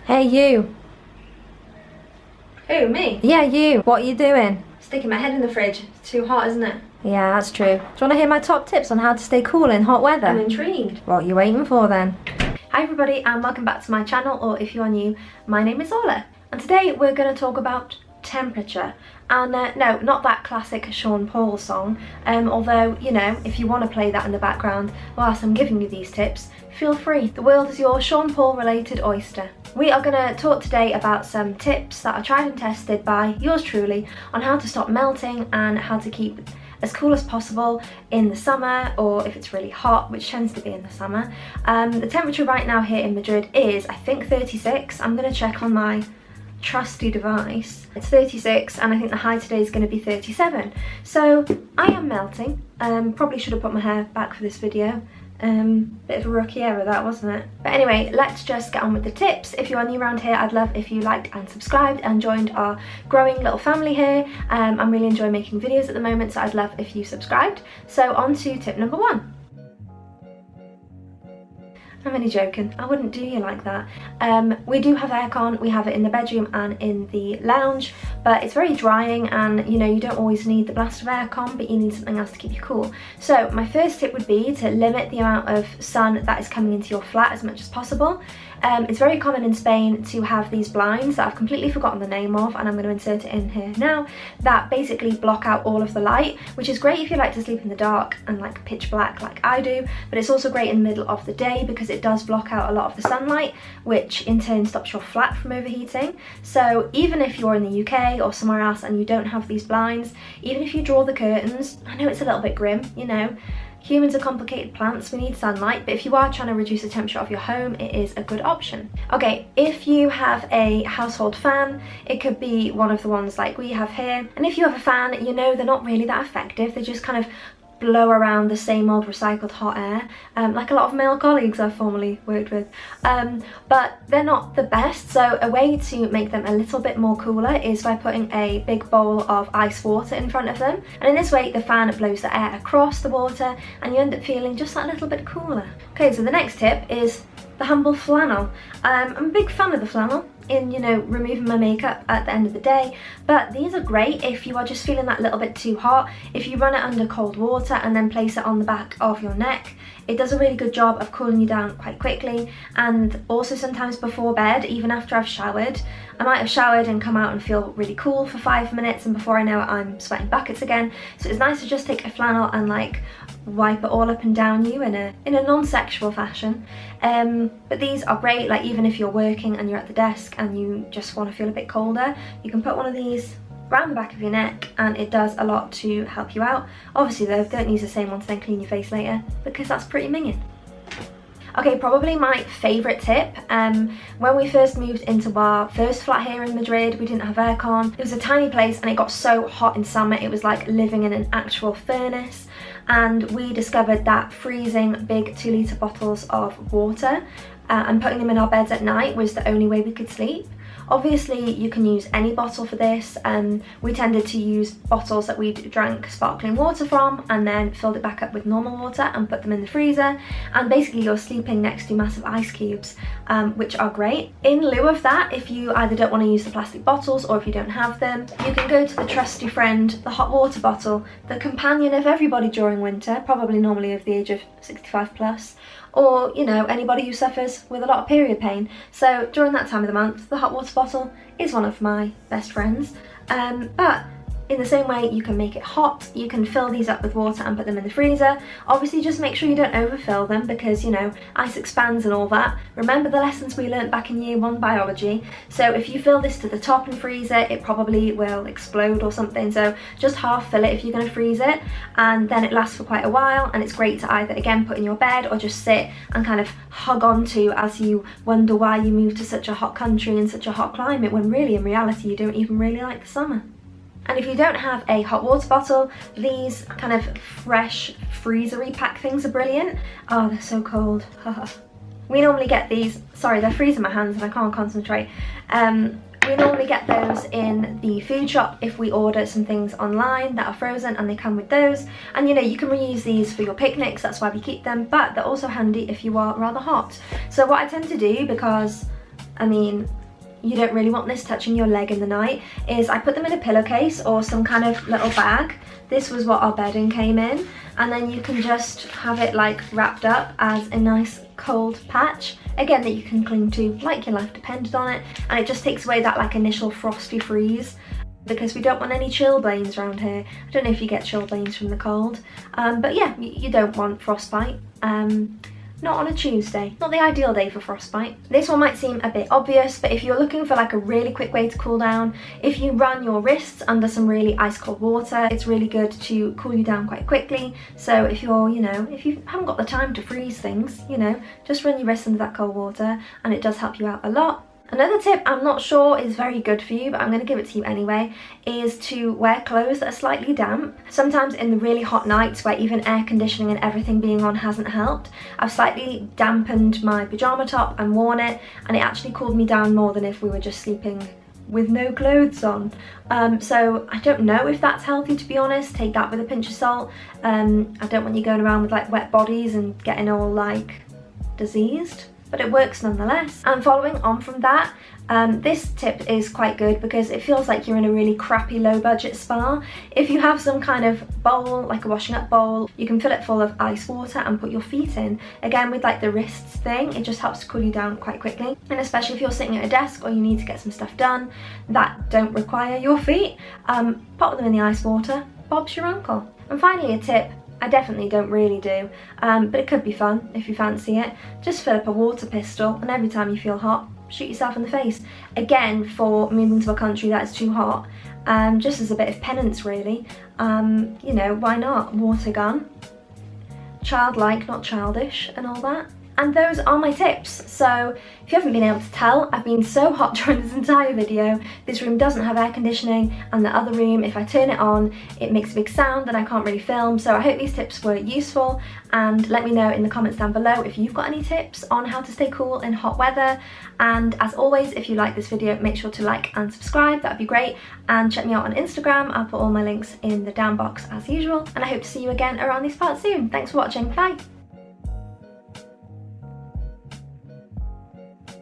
Hey you. Who, me? Yeah, you. What are you doing? Sticking my head in the fridge. It's too hot, isn't it? Yeah, that's true. Do you want to hear my top tips on how to stay cool in hot weather? I'm intrigued. What are you waiting for then? Hi everybody and welcome back to my channel, or if you are new, my name is Orlagh. And today we're going to talk about temperature. And no, not that classic Sean Paul song, although, you know, if you want to play that in the background whilst I'm giving you these tips, feel free. The world is your Sean Paul related oyster. We are going to talk today about some tips that are tried and tested by yours truly on how to stop melting and how to keep as cool as possible in the summer, or if it's really hot, which tends to be in the summer. The temperature right now here in Madrid is, I think, 36. I'm going to check on my trusty device. It's 36 and I think the high today is going to be 37. So I am melting. Probably should have put my hair back for this video. Bit of a rookie error that, wasn't it? But anyway, let's just get on with the tips. If you are new around here, I'd love if you liked and subscribed and joined our growing little family here. I'm really enjoying making videos at the moment, so I'd love if you subscribed. So on to tip number 1. I'm only joking, I wouldn't do you like that. We do have aircon, we have it in the bedroom and in the lounge, but it's very drying and, you know, you don't always need the blast of aircon, but you need something else to keep you cool. So my first tip would be to limit the amount of sun that is coming into your flat as much as possible. It's very common in Spain to have these blinds that I've completely forgotten the name of, and I'm going to insert it in here now, that basically block out all of the light, which is great if you like to sleep in the dark and like pitch black like I do, but it's also great in the middle of the day because it does block out a lot of the sunlight, which in turn stops your flat from overheating. So even if you're in the UK or somewhere else and you don't have these blinds, even if you draw the curtains, I know it's a little bit grim, you know, humans are complicated plants, we need sunlight, but if you are trying to reduce the temperature of your home, it is a good option. Okay, if you have a household fan, it could be one of the ones like we have here, and if you have a fan, you know they're not really that effective, they just kind of blow around the same old recycled hot air, like a lot of male colleagues I've formerly worked with, but they're not the best. So a way to make them a little bit more cooler is by putting a big bowl of ice water in front of them, and in this way the fan blows the air across the water and you end up feeling just that little bit cooler. Okay, so the next tip is the humble flannel. I'm a big fan of the flannel in, you know, removing my makeup at the end of the day, but these are great if you are just feeling that little bit too hot. If you run it under cold water and then place it on the back of your neck, it does a really good job of cooling you down quite quickly. And also sometimes before bed, even after I've showered, I might have showered and come out and feel really cool for 5 minutes, and before I know it I'm sweating buckets again. So it's nice to just take a flannel and like wipe it all up and down you in a non-sexual fashion. But these are great, like even if you're working and you're at the desk and you just want to feel a bit colder, you can put one of these around the back of your neck and it does a lot to help you out. Obviously though, don't use the same one to then clean your face later, because that's pretty minging. Okay, probably my favourite tip, when we first moved into our first flat here in Madrid, we didn't have aircon. It was a tiny place and it got so hot in summer, it was like living in an actual furnace, and we discovered that freezing big 2-litre bottles of water and putting them in our beds at night was the only way we could sleep. Obviously you can use any bottle for this. We tended to use bottles that we'd drank sparkling water from and then filled it back up with normal water and put them in the freezer, and basically you're sleeping next to massive ice cubes, which are great. In lieu of that, if you either don't want to use the plastic bottles or if you don't have them, you can go to the trusty friend, the hot water bottle, the companion of everybody during winter, probably normally of the age of 65 plus, or, you know, anybody who suffers with a lot of period pain. So during that time of the month, the hot water bottle is one of my best friends. But in the same way, you can make it hot, you can fill these up with water and put them in the freezer. Obviously just make sure you don't overfill them because, you know, ice expands and all that. Remember the lessons we learnt back in year 1 biology. So if you fill this to the top and freeze it, it probably will explode or something. So just half fill it if you're going to freeze it, and then it lasts for quite a while, and it's great to either again put in your bed or just sit and kind of hug onto as you wonder why you moved to such a hot country and such a hot climate when really in reality you don't even really like the summer. And if you don't have a hot water bottle, these kind of fresh freezery pack things are brilliant. Oh, they're so cold. We normally get these, sorry, they're freezing my hands and I can't concentrate. We normally get those in the food shop if we order some things online that are frozen, and they come with those. And you know, you can reuse these for your picnics, that's why we keep them, but they're also handy if you are rather hot. So what I tend to do, because I mean, you don't really want this touching your leg in the night, is I put them in a pillowcase or some kind of little bag. This was what our bedding came in, and then you can just have it like wrapped up as a nice cold patch, again, that you can cling to like your life depended on it, and it just takes away that like initial frosty freeze, because we don't want any chilblains around here. I don't know if you get chilblains from the cold, but yeah, you don't want frostbite. Not on a Tuesday. Not the ideal day for frostbite. This one might seem a bit obvious, but if you're looking for like a really quick way to cool down, if you run your wrists under some really ice cold water, it's really good to cool you down quite quickly. So if you're, you know, if you haven't got the time to freeze things, you know, just run your wrists under that cold water and it does help you out a lot. Another tip I'm not sure is very good for you, but I'm going to give it to you anyway, is to wear clothes that are slightly damp. Sometimes in the really hot nights where even air conditioning and everything being on hasn't helped, I've slightly dampened my pyjama top and worn it, and it actually cooled me down more than if we were just sleeping with no clothes on. So I don't know if that's healthy, to be honest. Take that with a pinch of salt. I don't want you going around with like wet bodies and getting all like diseased, but it works nonetheless. And following on from that, this tip is quite good because it feels like you're in a really crappy low budget spa. If you have some kind of bowl, like a washing up bowl, you can fill it full of ice water and put your feet in. Again, with like the wrists thing, it just helps to cool you down quite quickly. And especially if you're sitting at a desk or you need to get some stuff done that don't require your feet, pop them in the ice water, Bob's your uncle. And finally, a tip I definitely don't really do, but it could be fun if you fancy it. Just fill up a water pistol, and every time you feel hot, shoot yourself in the face. Again, for moving to a country that is too hot, just as a bit of penance really. You know, why not? Water gun. Childlike, not childish, and all that. And those are my tips. So if you haven't been able to tell, I've been so hot during this entire video. This room doesn't have air conditioning, and the other room, if I turn it on, it makes a big sound and I can't really film. So I hope these tips were useful, and let me know in the comments down below if you've got any tips on how to stay cool in hot weather. And as always, if you like this video, make sure to like and subscribe, that'd be great. And check me out on Instagram, I'll put all my links in the down box as usual. And I hope to see you again around these parts soon. Thanks for watching, bye!